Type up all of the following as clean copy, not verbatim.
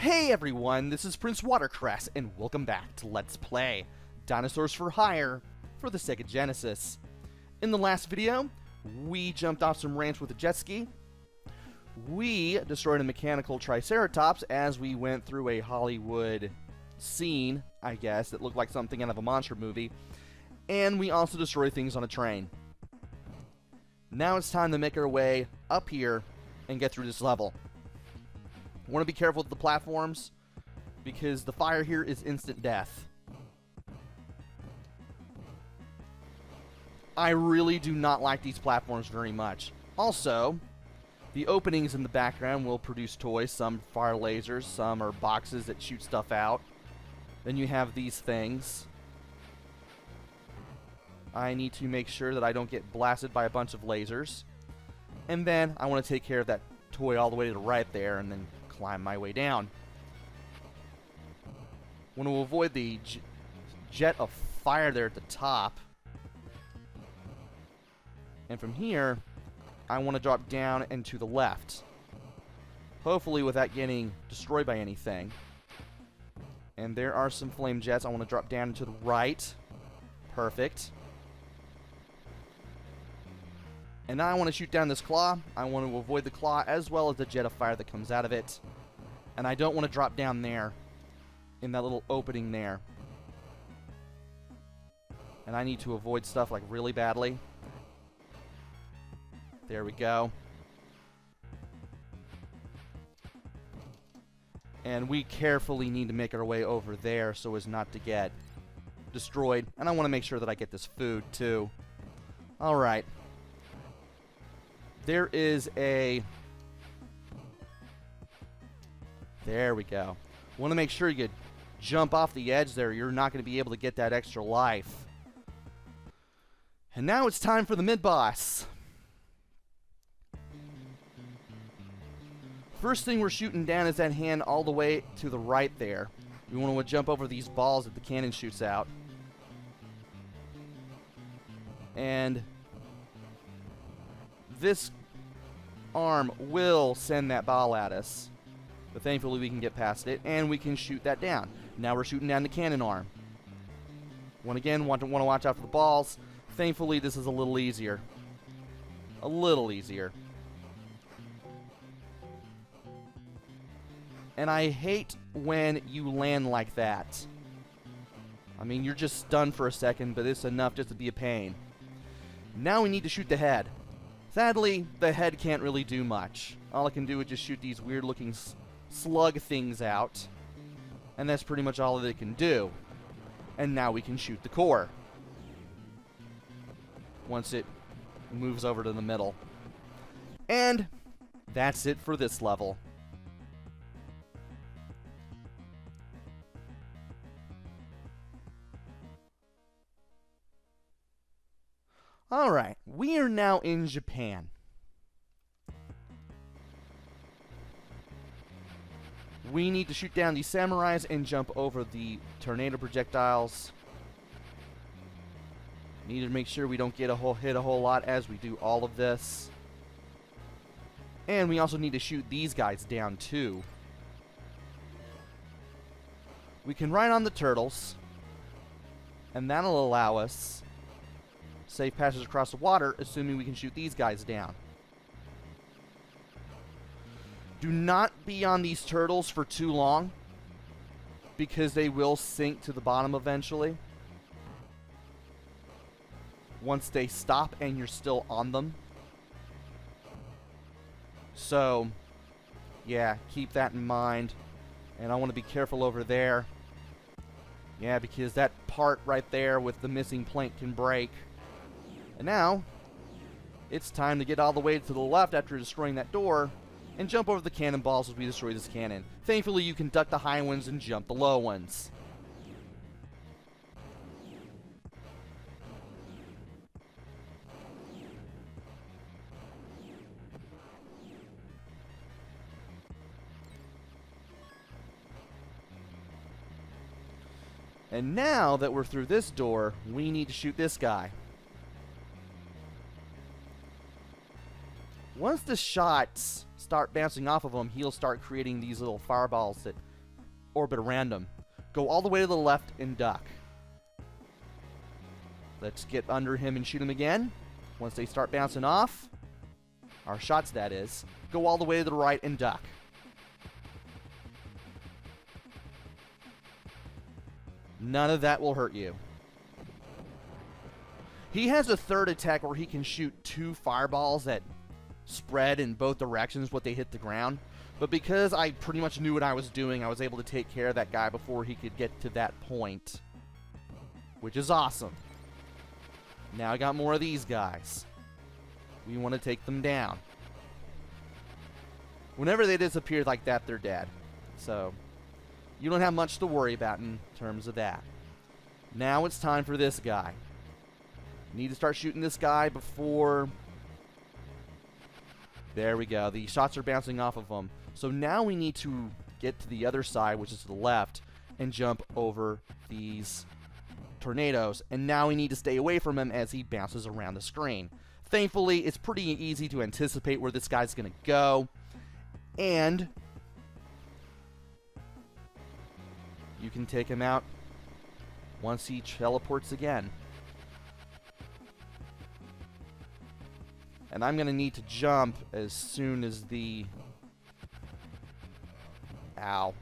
Hey everyone, this is PrinceWatercress, and welcome back to Let's Play Dinosaurs for Hire for the Sega Genesis. In the last video, we jumped off some ramps with a jet ski. We destroyed a mechanical triceratops as we went through a Hollywood scene, I guess, that looked like something out of a monster movie. And we also destroyed things on a train. Now it's time to make our way up here and get through this level. Want to be careful with the platforms because the fire here is instant death. I really do not like these platforms very much. Also, the openings in the background will produce toys. Some fire lasers, some are boxes that shoot stuff out. Then you have these things. I need to make sure that I don't get blasted by a bunch of lasers. And then I want to take care of that toy all the way to the right there and then climb my way down. Want to avoid the jet of fire there at the top. And from here, I want to drop down and to the left. Hopefully without getting destroyed by anything. And there are some flame jets. I want to drop down and to the right. Perfect. And now I want to shoot down this claw. I want to avoid the claw as well as the jet of fire that comes out of it. And I don't want to drop down there in that little opening there. And I need to avoid stuff like really badly. There we go. And we carefully need to make our way over there so as not to get destroyed. And I want to make sure that I get this food too. Alright. There is a... There we go. Want to make sure you jump off the edge there. You're not going to be able to get that extra life. And now it's time for the mid-boss. First thing we're shooting down is that hand all the way to the right there. We want to jump over these balls that the cannon shoots out. And this arm will send that ball at us. But thankfully we can get past it and we can shoot that down. Now we're shooting down the cannon arm. Want to watch out for the balls. Thankfully this is a little easier. A little easier. And I hate when you land like that. I mean, you're just stunned for a second, but it's enough just to be a pain. Now we need to shoot the head. Sadly, the head can't really do much. All it can do is just shoot these weird-looking slug things out. And that's pretty much all that it can do. And now we can shoot the core. Once it moves over to the middle. And that's it for this level. Alright, we are now in Japan. We need to shoot down these samurais and jump over the tornado projectiles. Need to make sure we don't get hit a whole lot as we do all of this. And we also need to shoot these guys down too. We can ride on the turtles, and that'll allow us safe passage across the water, assuming we can shoot these guys down. Do not be on these turtles for too long, because they will sink to the bottom eventually. Once they stop and you're still on them. So, yeah, keep that in mind. And I want to be careful over there. Yeah, because that part right there with the missing plank can break. And now, it's time to get all the way to the left after destroying that door and jump over the cannonballs as we destroy this cannon. Thankfully, you can duck the high ones and jump the low ones. And now that we're through this door, we need to shoot this guy. Once the shots start bouncing off of him, he'll start creating these little fireballs that orbit around him. Go all the way to the left and duck. Let's get under him and shoot him again. Once they start bouncing off, our shots that is, go all the way to the right and duck. None of that will hurt you. He has a third attack where he can shoot 2 fireballs that spread in both directions when they hit the ground. But because I pretty much knew what I was doing, I was able to take care of that guy before he could get to that point. Which is awesome. Now I got more of these guys. We want to take them down. Whenever they disappear like that, they're dead. So, you don't have much to worry about in terms of that. Now it's time for this guy. Need to start shooting this guy before... There we go. The shots are bouncing off of him. So now we need to get to the other side, which is to the left, and jump over these tornadoes. And now we need to stay away from him as he bounces around the screen. Thankfully, it's pretty easy to anticipate where this guy's going to go. And you can take him out once he teleports again. And I'm going to need to jump as soon as the... Ow.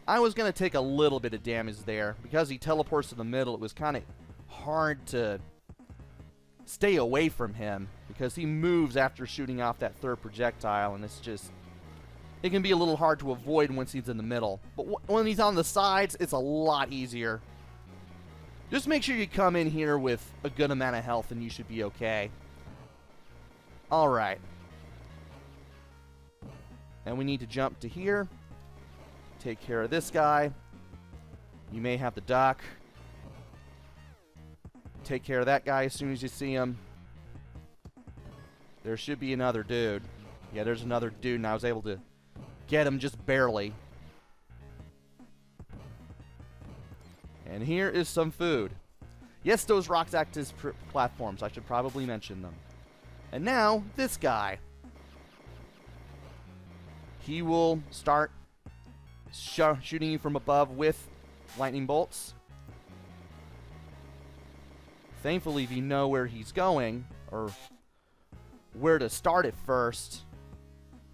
I was going to take a little bit of damage there. Because he teleports to the middle, it was kind of hard to stay away from him. Because he moves after shooting off that third projectile, and it's just... It can be a little hard to avoid once he's in the middle. But when he's on the sides, it's a lot easier. Just make sure you come in here with a good amount of health, and you should be okay. Alright. And we need to jump to here. Take care of this guy. You may have to duck. Take care of that guy as soon as you see him. There should be another dude. Yeah, there's another dude, and I was able to get him just barely. And here is some food. Yes, those rocks act as platforms. I should probably mention them. And now, this guy. He will start shooting you from above with lightning bolts. Thankfully, if you know where he's going, or where to start at first,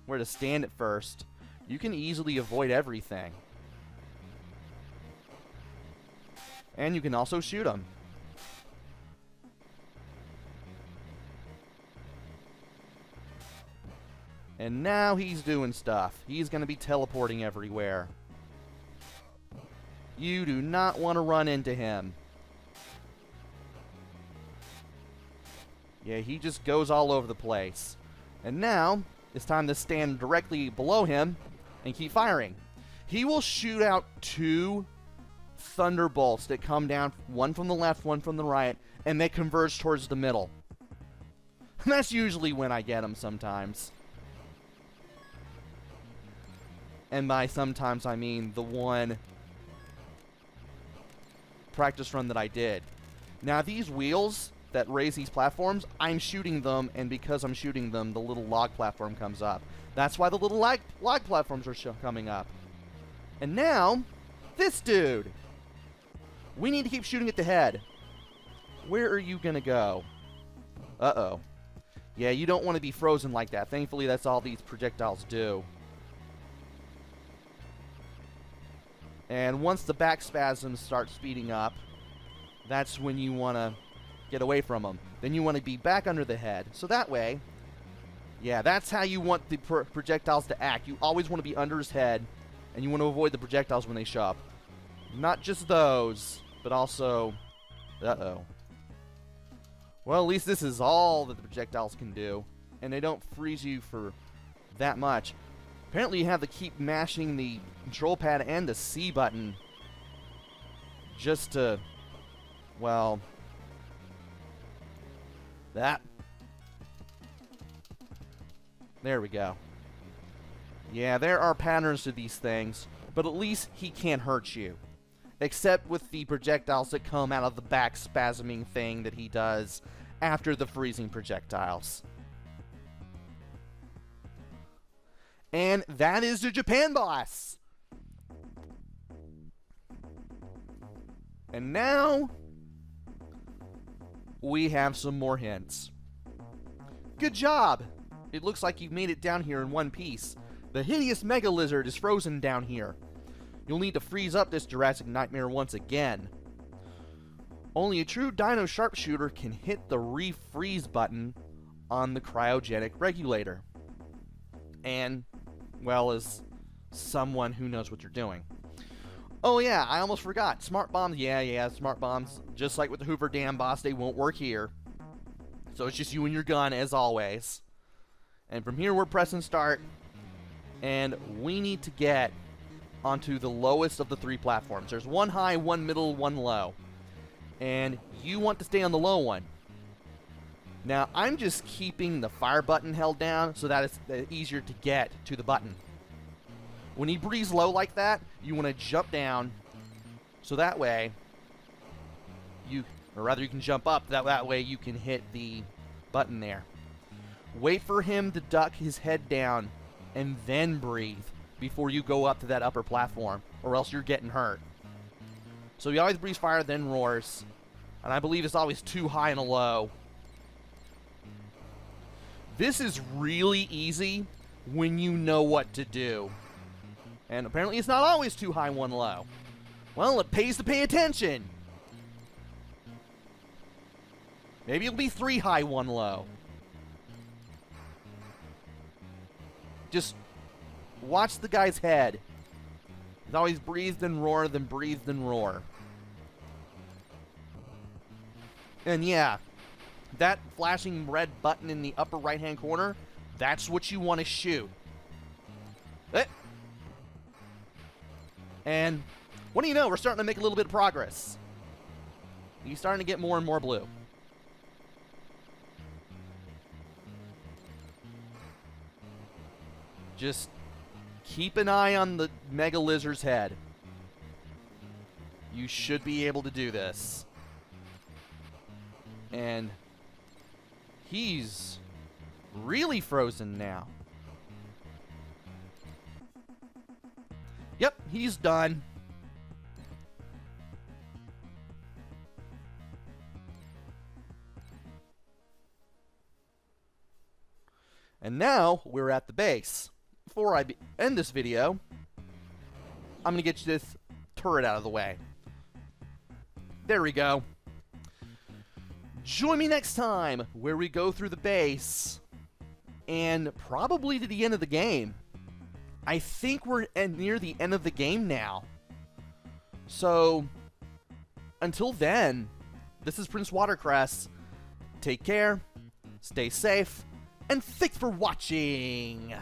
where to stand at first, you can easily avoid everything. And you can also shoot him. And now he's doing stuff. He's going to be teleporting everywhere. You do not want to run into him. Yeah, he just goes all over the place. And now, it's time to stand directly below him and keep firing. He will shoot out 2 thunderbolts that come down, one from the left, one from the right, and they converge towards the middle. And that's usually when I get them sometimes. And by sometimes, I mean the one practice run that I did. Now, these wheels that raise these platforms, I'm shooting them, and because I'm shooting them, the little log platform comes up. That's why the little log platforms are coming up. And now, this dude. We need to keep shooting at the head. Where are you going to go? Uh-oh. Yeah, you don't want to be frozen like that. Thankfully, that's all these projectiles do. And once the back spasms start speeding up, that's when you want to get away from them. Then you want to be back under the head. So that way, yeah, that's how you want the projectiles to act. You always want to be under his head, and you want to avoid the projectiles when they show up. Not just those, but also... Uh-oh. Well, at least this is all that the projectiles can do, and they don't freeze you for that much. Apparently you have to keep mashing the control pad and the C button just to, well, that. There we go. Yeah, there are patterns to these things, but at least he can't hurt you. Except with the projectiles that come out of the back spasming thing that he does after the freezing projectiles. And that is the Japan boss. And now we have some more hints. Good job! It looks like you've made it down here in one piece. The hideous mega lizard is frozen down here. You'll need to freeze up this Jurassic nightmare once again. Only a true dino sharpshooter can hit the refreeze button on the cryogenic regulator. And, well, as someone who knows what you're doing. Oh yeah, I almost forgot. Smart bombs, yeah, smart bombs. Just like with the Hoover Dam boss, they won't work here. So it's just you and your gun, as always. And from here, we're pressing start. And we need to get onto the lowest of the 3 platforms. There's one high, one middle, one low. And you want to stay on the low one. Now, I'm just keeping the fire button held down so that it's easier to get to the button. When he breathes low like that, you want to jump down so that way you can jump up, that way you can hit the button there. Wait for him to duck his head down and then breathe before you go up to that upper platform, or else you're getting hurt. So he always breathes fire, then roars. And I believe it's always too high and a low. This is really easy when you know what to do. And apparently it's not always too high, one low. Well, it pays to pay attention. Maybe it'll be 3 high, 1 low. Just watch the guy's head. He's always breathed and roar, then breathed and roar. And yeah, that flashing red button in the upper right-hand corner, that's what you want to shoot. And what do you know? We're starting to make a little bit of progress. He's starting to get more and more blue. Just keep an eye on the mega lizard's head. You should be able to do this. And he's really frozen now. Yep, he's done. And now we're at the base. Before I end this video, I'm going to get this turret out of the way. There we go. Join me next time where we go through the base and probably to the end of the game. I think we're near the end of the game now. So, until then, this is PrinceWatercress. Take care, stay safe, and thanks for watching!